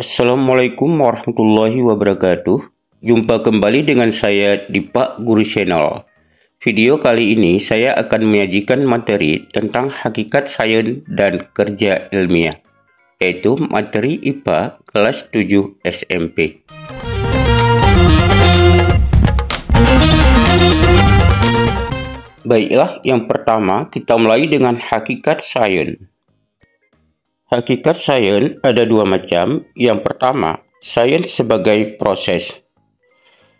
Assalamualaikum warahmatullahi wabarakatuh. Jumpa kembali dengan saya di Pak Guru Channel. Video kali ini saya akan menyajikan materi tentang hakikat sains dan kerja ilmiah, yaitu materi IPA kelas 7 SMP. Baiklah, yang pertama kita mulai dengan hakikat sains. Hakikat sains ada dua macam. Yang pertama, sains sebagai proses.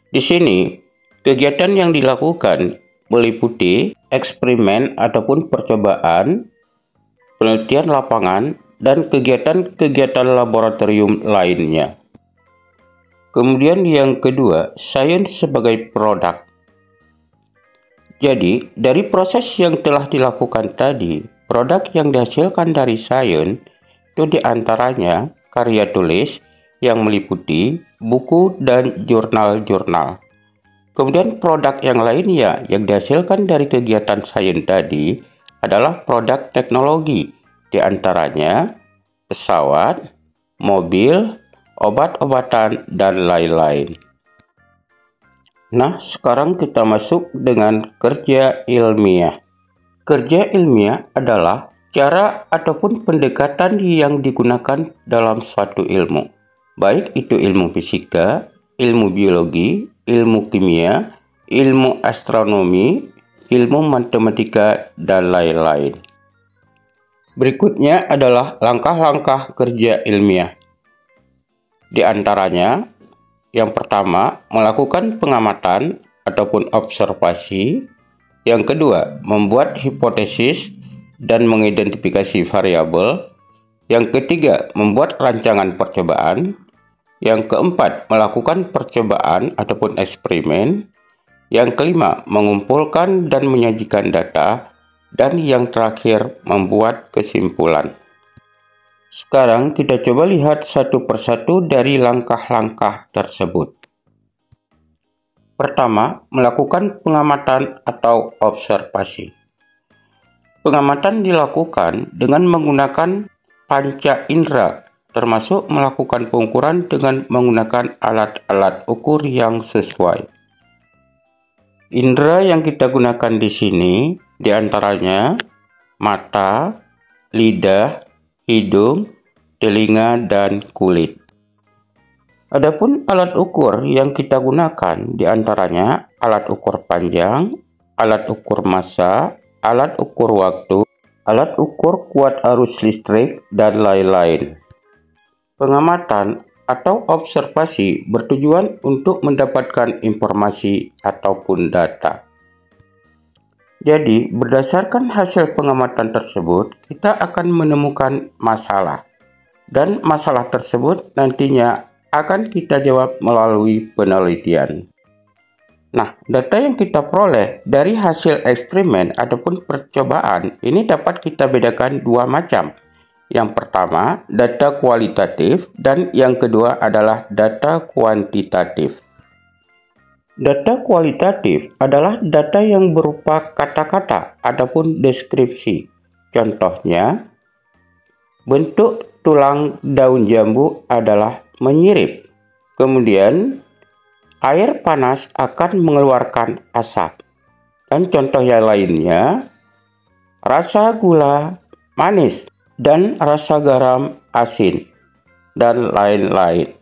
Di sini, kegiatan yang dilakukan meliputi eksperimen ataupun percobaan, penelitian lapangan, dan kegiatan-kegiatan laboratorium lainnya. Kemudian yang kedua, sains sebagai produk. Jadi, dari proses yang telah dilakukan tadi, produk yang dihasilkan dari sains itu diantaranya karya tulis yang meliputi buku dan jurnal-jurnal. Kemudian produk yang lainnya yang dihasilkan dari kegiatan sains tadi adalah produk teknologi, diantaranya pesawat, mobil, obat-obatan, dan lain-lain. Nah, sekarang kita masuk dengan kerja ilmiah. Kerja ilmiah adalah cara ataupun pendekatan yang digunakan dalam suatu ilmu, baik itu ilmu fisika, ilmu biologi, ilmu kimia, ilmu astronomi, ilmu matematika, dan lain-lain. Berikutnya adalah langkah-langkah kerja ilmiah. Di antaranya, yang pertama, melakukan pengamatan ataupun observasi. Yang kedua, membuat hipotesis dan mengidentifikasi variabel. Yang ketiga, membuat rancangan percobaan. Yang keempat, melakukan percobaan ataupun eksperimen. Yang kelima, mengumpulkan dan menyajikan data. Dan yang terakhir, membuat kesimpulan. Sekarang kita coba lihat satu persatu dari langkah-langkah tersebut. Pertama, melakukan pengamatan atau observasi. Pengamatan dilakukan dengan menggunakan panca indera, termasuk melakukan pengukuran dengan menggunakan alat-alat ukur yang sesuai. Indera yang kita gunakan di sini diantaranya mata, lidah, hidung, telinga, dan kulit. Adapun alat ukur yang kita gunakan diantaranya alat ukur panjang, alat ukur massa, alat ukur waktu, alat ukur kuat arus listrik, dan lain-lain. Pengamatan atau observasi bertujuan untuk mendapatkan informasi ataupun data. Jadi, berdasarkan hasil pengamatan tersebut, kita akan menemukan masalah. Dan masalah tersebut nantinya akan kita jawab melalui penelitian. Nah, data yang kita peroleh dari hasil eksperimen ataupun percobaan ini dapat kita bedakan dua macam. Yang pertama, data kualitatif, dan yang kedua adalah data kuantitatif. Data kualitatif adalah data yang berupa kata-kata ataupun deskripsi. Contohnya, bentuk tulang daun jambu adalah menyirip. Kemudian, air panas akan mengeluarkan asap. Dan contoh yang lainnya, rasa gula manis dan rasa garam asin, dan lain-lain.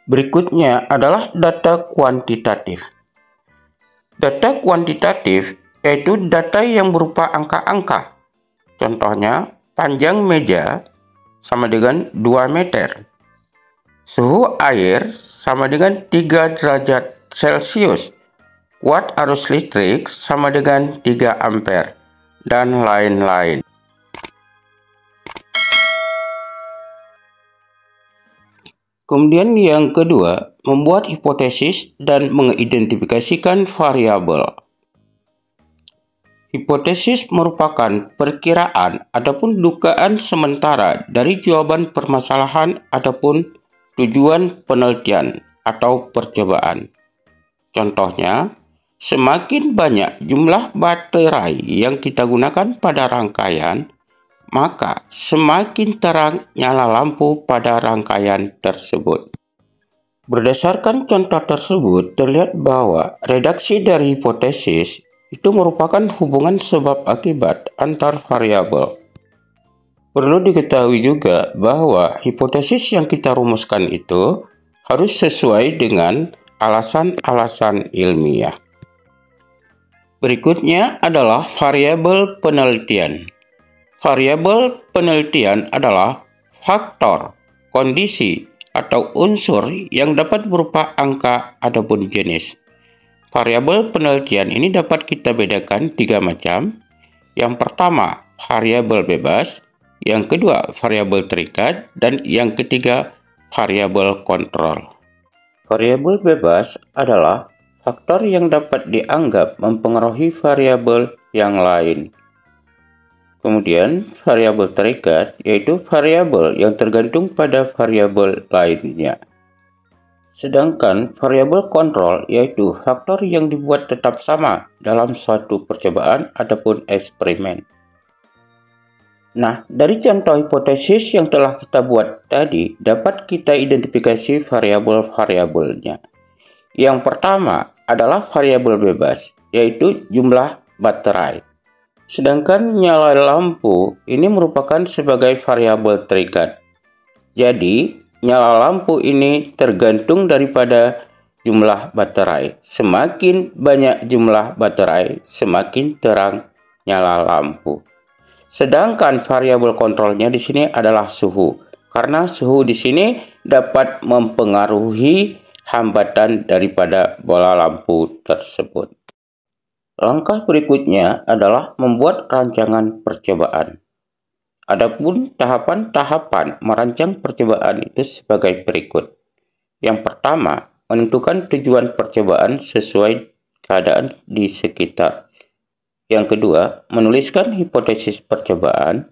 Berikutnya adalah data kuantitatif. Data kuantitatif yaitu data yang berupa angka-angka. Contohnya, panjang meja sama dengan 2 meter. Suhu air sama dengan 3 derajat Celcius. Kuat arus listrik sama dengan 3 ampere. Dan lain-lain. Kemudian yang kedua, membuat hipotesis dan mengidentifikasikan variabel. Hipotesis merupakan perkiraan ataupun dugaan sementara dari jawaban permasalahan ataupun tujuan penelitian atau percobaan. Contohnya, semakin banyak jumlah baterai yang kita gunakan pada rangkaian, maka semakin terang nyala lampu pada rangkaian tersebut. Berdasarkan contoh tersebut, terlihat bahwa redaksi dari hipotesis itu merupakan hubungan sebab akibat antar variabel. Perlu diketahui juga bahwa hipotesis yang kita rumuskan itu harus sesuai dengan alasan-alasan ilmiah. Berikutnya adalah variabel penelitian. Variabel penelitian adalah faktor, kondisi, atau unsur yang dapat berupa angka ataupun jenis. Variabel penelitian ini dapat kita bedakan 3 macam. Yang pertama, variabel bebas. Yang kedua, variabel terikat. Dan yang ketiga, variabel kontrol. Variabel bebas adalah faktor yang dapat dianggap mempengaruhi variabel yang lain. Kemudian, variabel terikat yaitu variabel yang tergantung pada variabel lainnya. Sedangkan variabel kontrol yaitu faktor yang dibuat tetap sama dalam suatu percobaan ataupun eksperimen. Nah, dari contoh hipotesis yang telah kita buat tadi, dapat kita identifikasi variabel-variabelnya. Yang pertama adalah variabel bebas, yaitu jumlah baterai. Sedangkan nyala lampu ini merupakan sebagai variabel terikat. Jadi, nyala lampu ini tergantung daripada jumlah baterai. Semakin banyak jumlah baterai, semakin terang nyala lampu. Sedangkan variabel kontrolnya di sini adalah suhu, karena suhu di sini dapat mempengaruhi hambatan daripada bola lampu tersebut. Langkah berikutnya adalah membuat rancangan percobaan. Adapun tahapan-tahapan merancang percobaan itu sebagai berikut. Yang pertama, menentukan tujuan percobaan sesuai keadaan di sekitar. Yang kedua, menuliskan hipotesis percobaan.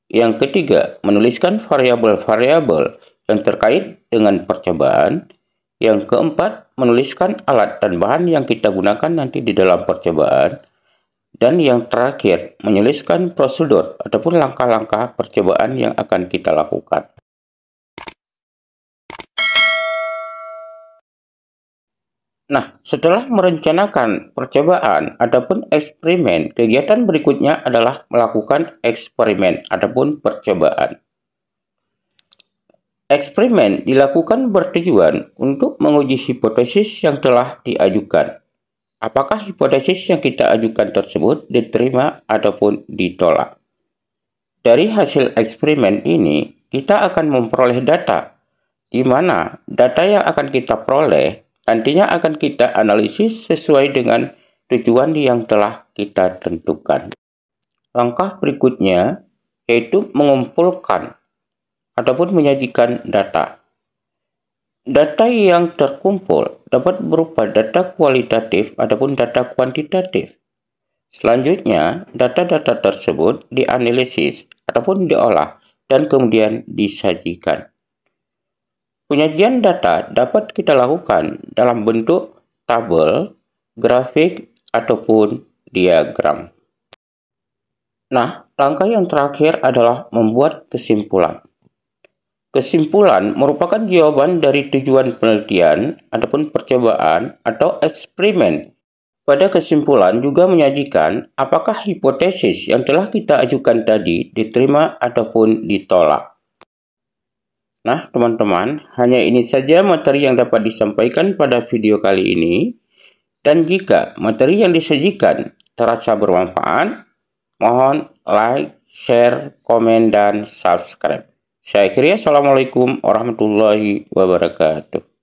Yang ketiga, menuliskan variabel-variabel yang terkait dengan percobaan. Yang keempat, menuliskan alat dan bahan yang kita gunakan nanti di dalam percobaan. Dan yang terakhir, menuliskan prosedur ataupun langkah-langkah percobaan yang akan kita lakukan. Nah, setelah merencanakan percobaan ataupun eksperimen, kegiatan berikutnya adalah melakukan eksperimen ataupun percobaan. Eksperimen dilakukan bertujuan untuk menguji hipotesis yang telah diajukan. Apakah hipotesis yang kita ajukan tersebut diterima ataupun ditolak? Dari hasil eksperimen ini, kita akan memperoleh data, di mana data yang akan kita peroleh nantinya akan kita analisis sesuai dengan tujuan yang telah kita tentukan. Langkah berikutnya yaitu mengumpulkan ataupun menyajikan data. Data yang terkumpul dapat berupa data kualitatif ataupun data kuantitatif. Selanjutnya, data-data tersebut dianalisis ataupun diolah dan kemudian disajikan. Penyajian data dapat kita lakukan dalam bentuk tabel, grafik, ataupun diagram. Nah, langkah yang terakhir adalah membuat kesimpulan. Kesimpulan merupakan jawaban dari tujuan penelitian ataupun percobaan atau eksperimen. Pada kesimpulan juga menyajikan apakah hipotesis yang telah kita ajukan tadi diterima ataupun ditolak. Nah, teman-teman, hanya ini saja materi yang dapat disampaikan pada video kali ini. Dan jika materi yang disajikan terasa bermanfaat, mohon like, share, komen, dan subscribe. Saya akhiri, assalamualaikum warahmatullahi wabarakatuh.